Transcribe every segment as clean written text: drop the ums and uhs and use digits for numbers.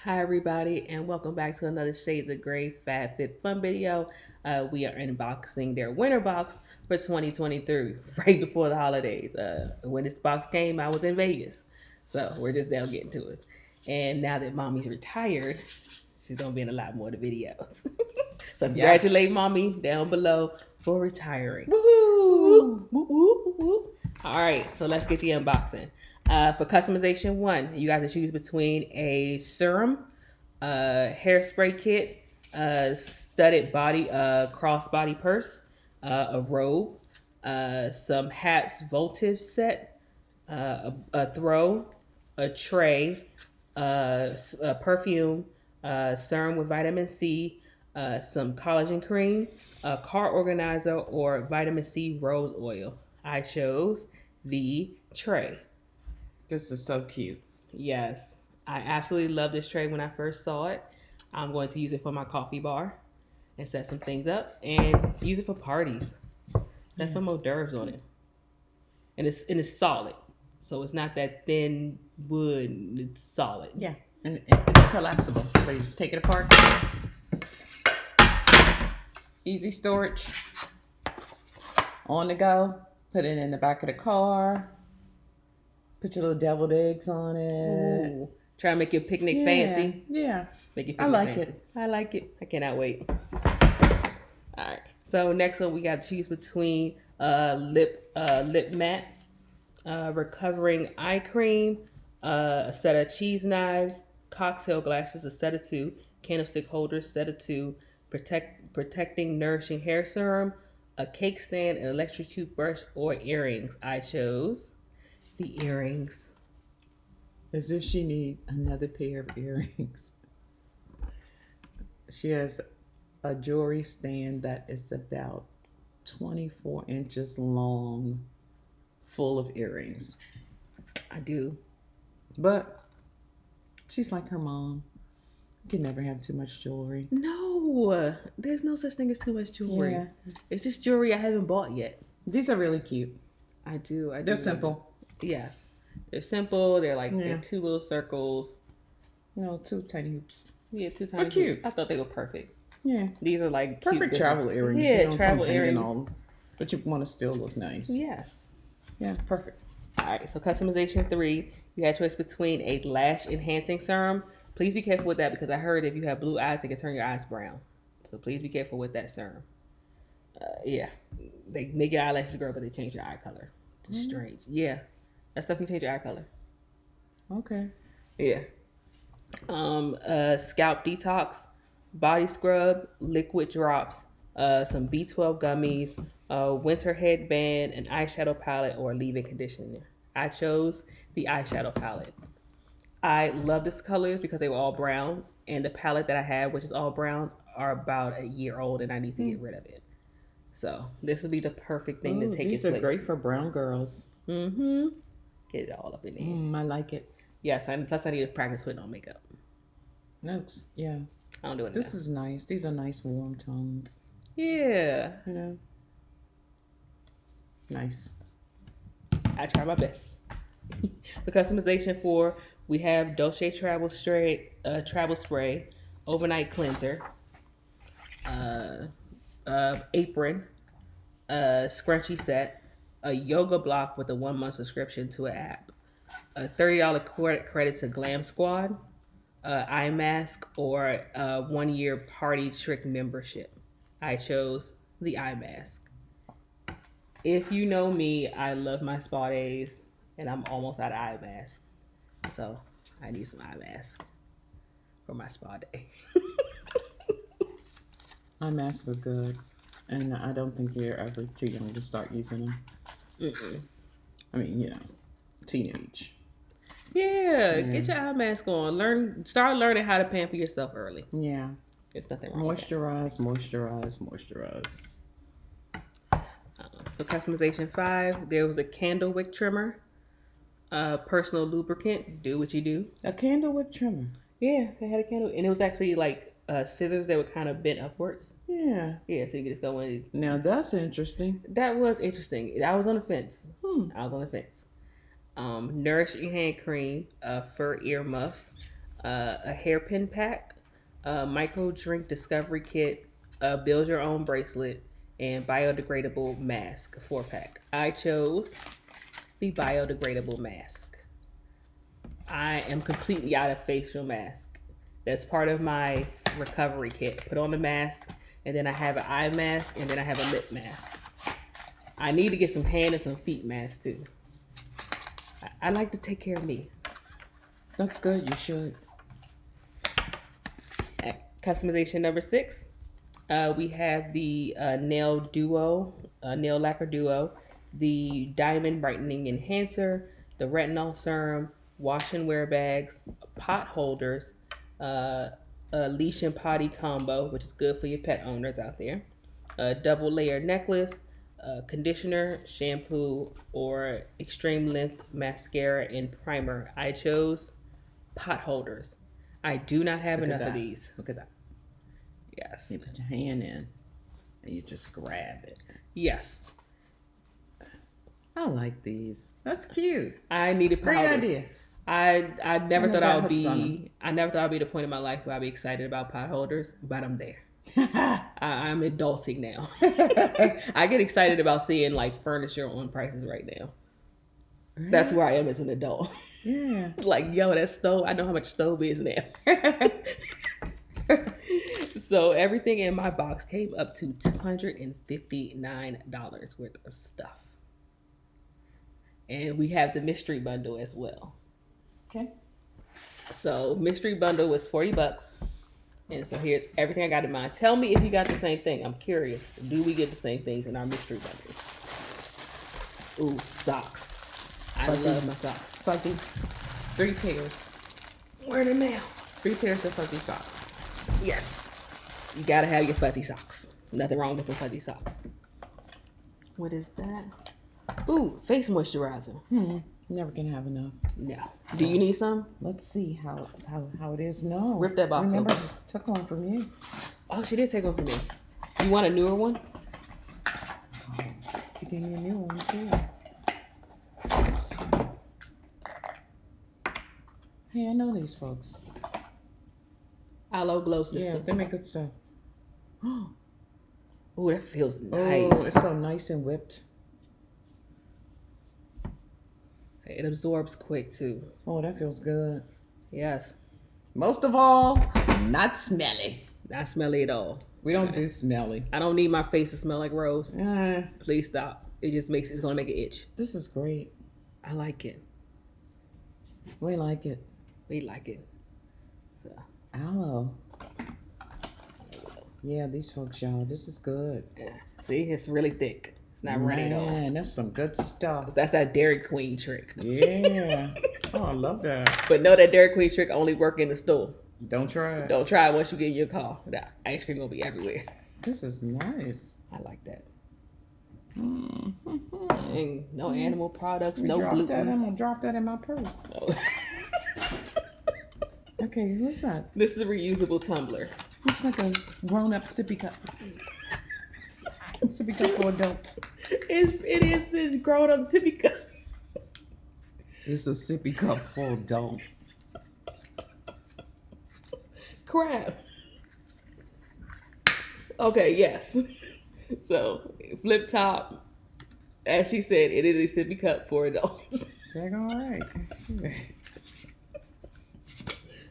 Hi everybody and welcome back to another Shades of Grey FabFitFun video. We are unboxing their winter box for 2023 right before the holidays. When this box came, I was in Vegas. So we're just now getting to it. And now that mommy's retired, she's gonna be in a lot more of the videos. So congratulate Yes. mommy down below for retiring. Woohoo! Whoop, whoop, whoop, whoop. All right, so let's get the unboxing. For customization one, you got to choose between a serum, hairspray kit, a studded body, crossbody purse, a robe, some hats votive set, a throw, a tray, a perfume, serum with vitamin C, some collagen cream, a car organizer, or vitamin C rose oil. I chose the tray. This is so cute. Yes, I absolutely love this tray when I first saw it. I'm going to use it for my coffee bar and set some things up and use it for parties. Set Yeah. some hors d'oeuvres on it. And it's solid. So it's not that thin wood, it's solid. Yeah. And it's collapsible. So you just take it apart. Easy storage. On the go. Put it in the back of the car. Put your little deviled eggs on it. Ooh. Try to make your picnic Yeah. fancy. Yeah. Make your I picnic like fancy. it. I like it. I cannot wait. All right. So next one we got to choose between lip matte, recovering eye cream, a set of cheese knives, cocktail glasses, a set of two, candlestick holders, set of two, protecting nourishing hair serum, a cake stand, an electric toothbrush, or earrings. I chose the earrings. As if she need another pair of earrings. She has a jewelry stand that is about 24 inches long, full of earrings. I do. But she's like her mom. You can never have too much jewelry. No, there's no such thing as too much jewelry. Yeah. It's just jewelry I haven't bought yet. These are really cute. I do. They're simple. Yes, they're simple. They're like Yeah. they're two little circles. No, two tiny hoops. Yeah, two tiny. They're cute. hoops. I thought they were perfect. Yeah. These are like cute Perfect travel earrings. Yeah, You know, travel some hanging earrings. on, but you want to still look nice. Yes. Yeah, perfect. All right. So customization three, you had choice between a lash enhancing serum. Please be careful with that because I heard if you have blue eyes, it can turn your eyes brown. So please be careful with that serum. Yeah, they make your eyelashes grow, but they change your eye color. It's strange. Yeah, that stuff can change your eye color. Okay. Yeah. Scalp detox, body scrub, liquid drops, some B12 gummies, a winter headband, an eyeshadow palette, or leave-in conditioner. I chose the eyeshadow palette. I love these colors because they were all browns, and the palette that I have, which is all browns, are about a year old, and I need to get rid of it. So this would be the perfect thing to Ooh, take these its are place. great for brown girls. Mm-hmm. Get it all up in there. I like it. Yes, and plus I need to practice with no makeup. That's yeah. I don't do it. This is nice. These are nice warm tones. Yeah. You know. Nice. I try my best. For customization four, we have Dolce travel spray, overnight cleanser, uh, apron, scrunchie set, a yoga block with a 1 month subscription to an app, a $30 credit to Glam Squad, eye mask, or a 1 year party trick membership. I chose the eye mask. If you know me, I love my spa days, and I'm almost out of eye mask. So I need some eye mask for my spa day. Eye masks are good, and I don't think you're ever too young to start using them. Mm-mm. I mean, you know, teenage. Yeah, get your eye mask on. Start learning how to pamper yourself early. Yeah. There's nothing wrong with that. Moisturize. So customization five, there was a candle wick trimmer, personal lubricant. Do what you do. A candle wick trimmer. Yeah, they had a candle, and it was actually like scissors that were kind of bent upwards. Yeah. Yeah, so you could just go in. Now that's interesting. That was interesting. I was on the fence. Nourishing hand cream, fur ear muffs, a hairpin pack, a micro drink discovery kit, a build your own bracelet, and biodegradable mask, 4 pack. I chose the biodegradable mask. I am completely out of facial mask. That's part of my recovery kit. Put on the mask, and then I have an eye mask, and then I have a lip mask. I need to get some hand and some feet masks too. I like to take care of me. That's good. You should. Customization number 6. We have the nail lacquer duo, the diamond brightening enhancer, the retinol serum, wash and wear bags, pot holders, a leash and potty combo, which is good for your pet owners out there, a double layer necklace, conditioner, shampoo, or extreme length mascara and primer. I chose pot holders. I do not have enough of these. Look at that. Yes. You put your hand in and you just grab it. Yes. I like these. That's cute. I needed Great powders. idea. I never thought I would hooks on 'em. be I never thought I'd be at a point in my life where I'd be excited about pot holders, but I'm there. I'm adulting now. I get excited about seeing like furniture on prices right now. That's where I am as an adult. Yeah. Like, yo, that stove, I know how much stove is now. So everything in my box came up to $259 worth of stuff. And we have the mystery bundle as well. Okay. So mystery bundle was $40. And so here's everything I got in mind. Tell me if you got the same thing. I'm curious. Do we get the same things in our mystery bundles? Ooh, socks. Fuzzy. I love my socks. Fuzzy. 3 pairs. Where the mail? 3 pairs of fuzzy socks. Yes. You gotta have your fuzzy socks. Nothing wrong with some fuzzy socks. What is that? Ooh, face moisturizer. Never can have enough. No. Do you need some? Let's see how it is. No. Rip that box Remember, I open. just took one from you. Oh, she did take one from me. You want a newer one? You gave me a new one too. Hey, I know these folks. Aloe Glow System. Yeah, they make good stuff. Oh, that feels nice. Oh, it's so nice and whipped. It absorbs quick too. Oh, that feels good. Yes. Most of all, not smelly. Not smelly at all. We don't do smelly. I don't need my face to smell like rose. Please stop. It just it's gonna make it itch. This is great. I like it. We like it. We like it. So Aloe. Yeah, these folks, y'all. This is good. yeah. See, it's really thick. It's not runny at all. Man, that's some good stuff. That's that Dairy Queen trick. Yeah. Oh, I love that. But know that Dairy Queen trick only work in the store. Don't try it. Don't try it once you get in your car. That ice cream gonna be everywhere. This is nice. I like that. And no animal products, no Drop that. gluten. I'm gonna drop that in my purse. Oh. Okay, what's that? This is a reusable tumbler. Looks like a grown-up sippy cup. Sippy cup for adults. It is a grown up sippy cup. It's a sippy cup for adults. Crap. Okay, yes. So, flip top. As she said, it is a sippy cup for adults. Take all right.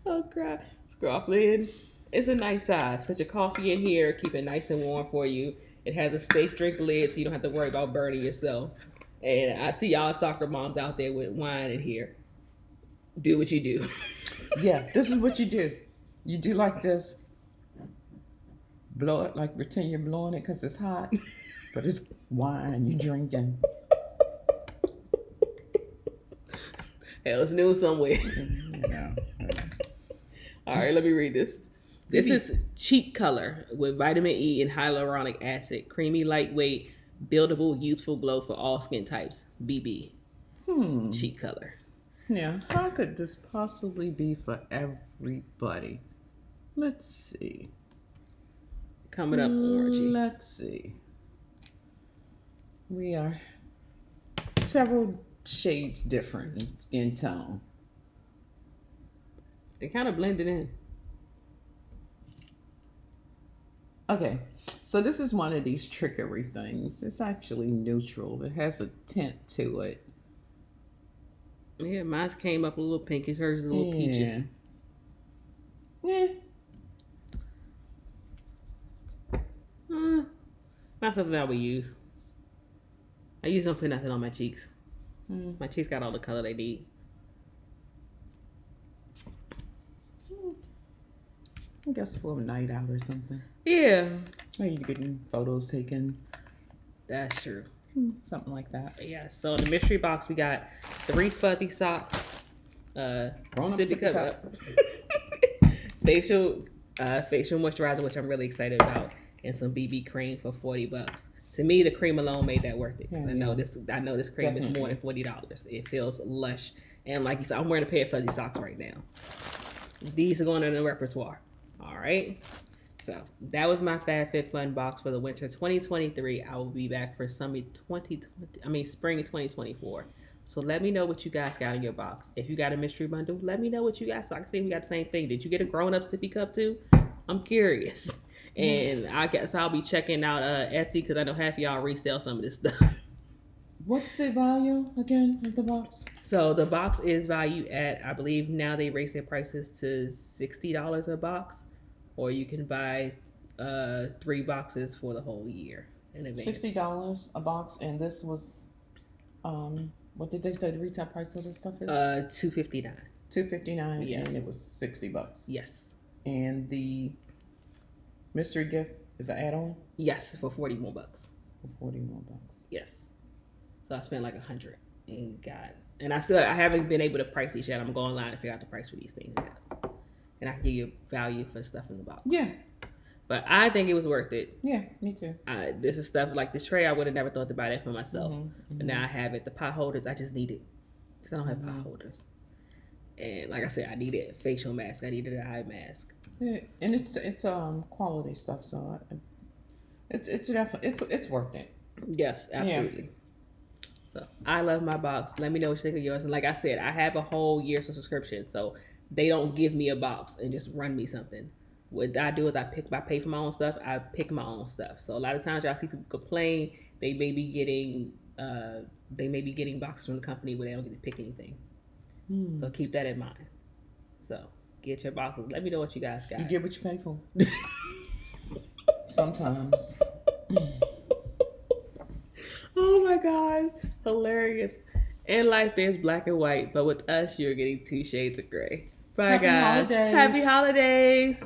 Oh, crap. Scruff lid. It's a nice size. Put your coffee in here. Keep it nice and warm for you. It has a safe drink lid so you don't have to worry about burning yourself. And I see y'all soccer moms out there with wine in here. Do what you do. Yeah, this is what you do. You do like this. Blow it, like pretend you're blowing it because it's hot. But it's wine you're drinking. Hell, it's new somewhere. Yeah. All right, let me read this. This is cheek color with vitamin E and hyaluronic acid. Creamy, lightweight, buildable, youthful glow for all skin types. BB. Cheek color. Yeah, how could this possibly be for everybody? Let's see. Coming up orangey. Let's see. We are several shades different in skin tone. It kind of blended in. Okay, so this is one of these trickery things. It's actually neutral. It has a tint to it. Yeah, mine came up a little pinkish. Hers is a little peaches. Yeah. Not something I would use. I use them for nothing on my cheeks. My cheeks got all the color they need. I guess for a night out or something. Yeah. Or you getting photos taken. That's true. Something like that. But yeah, so in the mystery box, we got 3 fuzzy socks. Sippy cup. facial moisturizer, which I'm really excited about, and some BB cream for $40. To me, the cream alone made that worth it. Because I know this cream is more than $40. It feels lush. And like you said, I'm wearing a pair of fuzzy socks right now. These are going in the repertoire. All right. So that was my FabFitFun box for the winter 2023. I will be back for spring 2024. So let me know what you guys got in your box. If you got a mystery bundle, let me know what you got so I can see if we got the same thing. Did you get a grown-up sippy cup too? I'm curious. And I guess I'll be checking out Etsy because I know half of y'all resell some of this stuff. What's the value again of the box? So the box is valued at, I believe now they raise their prices to $60 a box. Or you can buy 3 boxes for the whole year in advance. $60 a box, and this was, what did they say the retail price of this stuff is? $259. $259, yes. And it was $60. Yes. And the mystery gift is an add-on? Yes, for $40 more. For $40 more. Yes. So I spent like $100 and I haven't been able to price these yet. I'm going online to figure out the price for these things yet. And I can give you value for stuff in the box. Yeah. But I think it was worth it. Yeah, me too. This is stuff like the tray. I would have never thought to buy that for myself. But now I have it. The pot holders, I just need it. Because I don't have pot holders. And like I said, I needed a facial mask. I needed an eye mask. Yeah, and it's quality stuff, so it's definitely it's worth it. Yes, absolutely. Yeah. So I love my box. Let me know what you think of yours. And like I said, I have a whole year's subscription, so they don't give me a box and just run me something. What I do is I pay for my own stuff. I pick my own stuff. So a lot of times y'all see people complain they may be getting boxes from the company where they don't get to pick anything. So keep that in mind. So get your boxes. Let me know what you guys got. You get what you pay for. Sometimes. Oh my God, hilarious. In life, there's black and white, but with us, you're getting 2 shades of gray. Bye, guys. Holidays. Happy holidays.